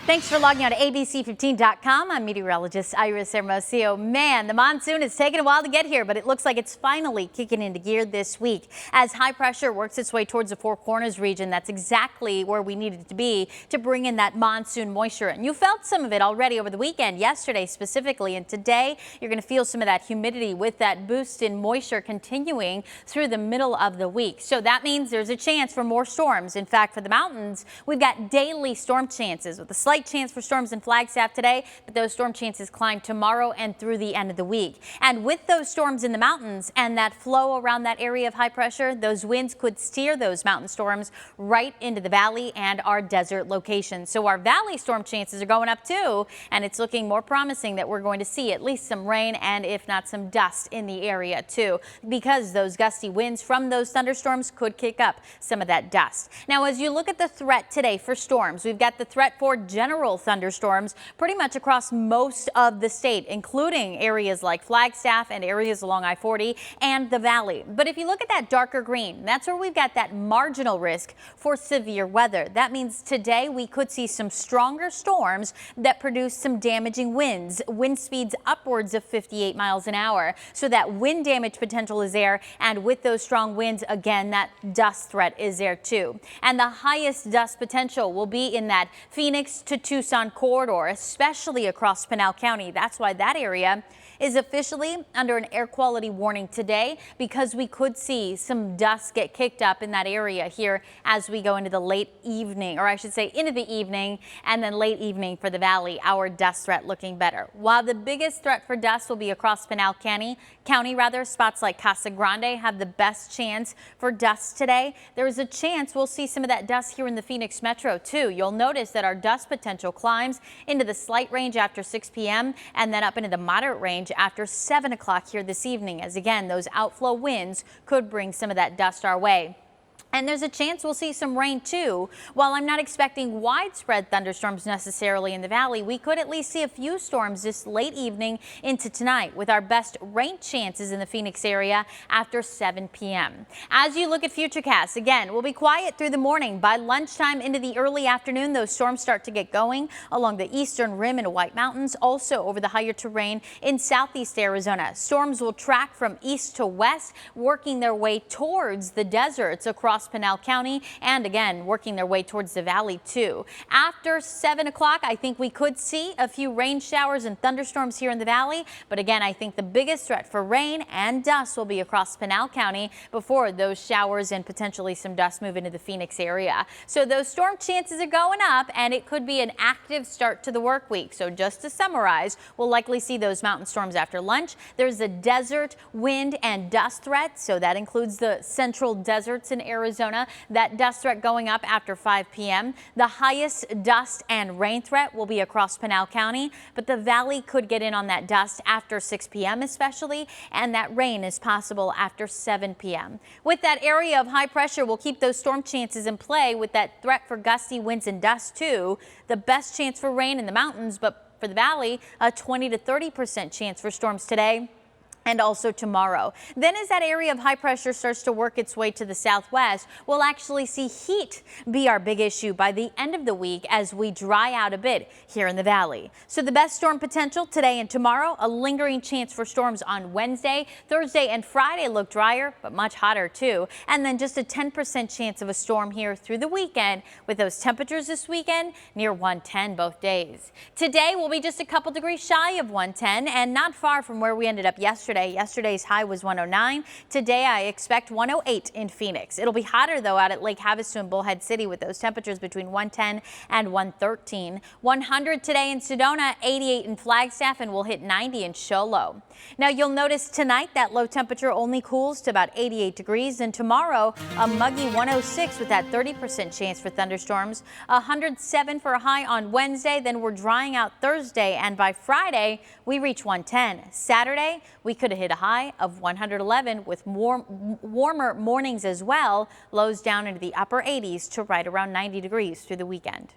Thanks for logging on to ABC15.com. I'm meteorologist Iris Hermosillo. Man, the monsoon has taken a while to get here, but it looks like it's finally kicking into gear this week. As high pressure works its way towards the Four Corners region, that's exactly where we needed to be to bring in that monsoon moisture. And you felt some of it already over the weekend, yesterday specifically. And today, you're going to feel some of that humidity with that boost in moisture continuing through the middle of the week. So that means there's a chance for more storms. In fact, for the mountains, we've got daily storm chances with a slight chance for storms in Flagstaff today, but those storm chances climb tomorrow and through the end of the week. And with those storms in the mountains and that flow around that area of high pressure, those winds could steer those mountain storms right into the valley and our desert locations. So our valley storm chances are going up too, and it's looking more promising that we're going to see at least some rain and if not some dust in the area too, because those gusty winds from those thunderstorms could kick up some of that dust. Now, as you look at the threat today for storms, we've got the threat for general thunderstorms pretty much across most of the state, including areas like Flagstaff and areas along I-40 and the valley. But if you look at that darker green, that's where we've got that marginal risk for severe weather. That means today we could see some stronger storms that produce some damaging winds, wind speeds upwards of 58 miles an hour. So that wind damage potential is there. And with those strong winds, again, that dust threat is there too. And the highest dust potential will be in that Phoenix to Tucson corridor, especially across Pinal County. That's why that area is officially under an air quality warning today, because we could see some dust get kicked up in that area here as we go into the late evening, or I should say into the evening, and then late evening for the valley. Our dust threat looking better. While the biggest threat for dust will be across Pinal County, spots like Casa Grande have the best chance for dust today. There is a chance we'll see some of that dust here in the Phoenix metro too. You'll notice that our dust potential climbs into the slight range after 6 p.m. and then up into the moderate range after 7 o'clock here this evening, as again, those outflow winds could bring some of that dust our way. And there's a chance we'll see some rain too. While I'm not expecting widespread thunderstorms necessarily in the valley, we could at least see a few storms this late evening into tonight, with our best rain chances in the Phoenix area after 7 p.m. As you look at futurecasts, again, we'll be quiet through the morning. By lunchtime into the early afternoon, those storms start to get going along the eastern rim and White Mountains, also over the higher terrain in southeast Arizona. Storms will track from east to west, working their way towards the deserts across Pinal County, and again working their way towards the valley too. After 7 o'clock, I think we could see a few rain showers and thunderstorms here in the valley, but again, I think the biggest threat for rain and dust will be across Pinal County before those showers and potentially some dust move into the Phoenix area. So those storm chances are going up, and it could be an active start to the work week. So just to summarize, we'll likely see those mountain storms after lunch. There's a desert wind and dust threat, so that includes the central deserts in Arizona. That dust threat going up after 5 p.m. The highest dust and rain threat will be across Pinal County, but the valley could get in on that dust after 6 p.m. especially, and that rain is possible after 7 p.m. With that area of high pressure, we'll keep those storm chances in play with that threat for gusty winds and dust too. The best chance for rain in the mountains, but for the valley, a 20 to 30% chance for storms today and also tomorrow. Then as that area of high pressure starts to work its way to the southwest, we'll actually see heat be our big issue by the end of the week as we dry out a bit here in the valley. So the best storm potential today and tomorrow, a lingering chance for storms on Wednesday. Thursday and Friday look drier, but much hotter too. And then just a 10% chance of a storm here through the weekend, with those temperatures this weekend near 110 both days. Today will be just a couple degrees shy of 110 and not far from where we ended up yesterday. Yesterday's high was 109. Today I expect 108 in Phoenix. It'll be hotter though out at Lake Havasu and Bullhead City, with those temperatures between 110 and 113. 100 today in Sedona, 88 in Flagstaff, and we'll hit 90 in Show Low. Now you'll notice tonight that low temperature only cools to about 88 degrees, and tomorrow a muggy 106 with that 30% chance for thunderstorms. 107 for a high on Wednesday, then we're drying out Thursday, and by Friday we reach 110. Saturday we could have hit a high of 111 with warmer mornings as well. Lows down into the upper 80s to right around 90 degrees through the weekend.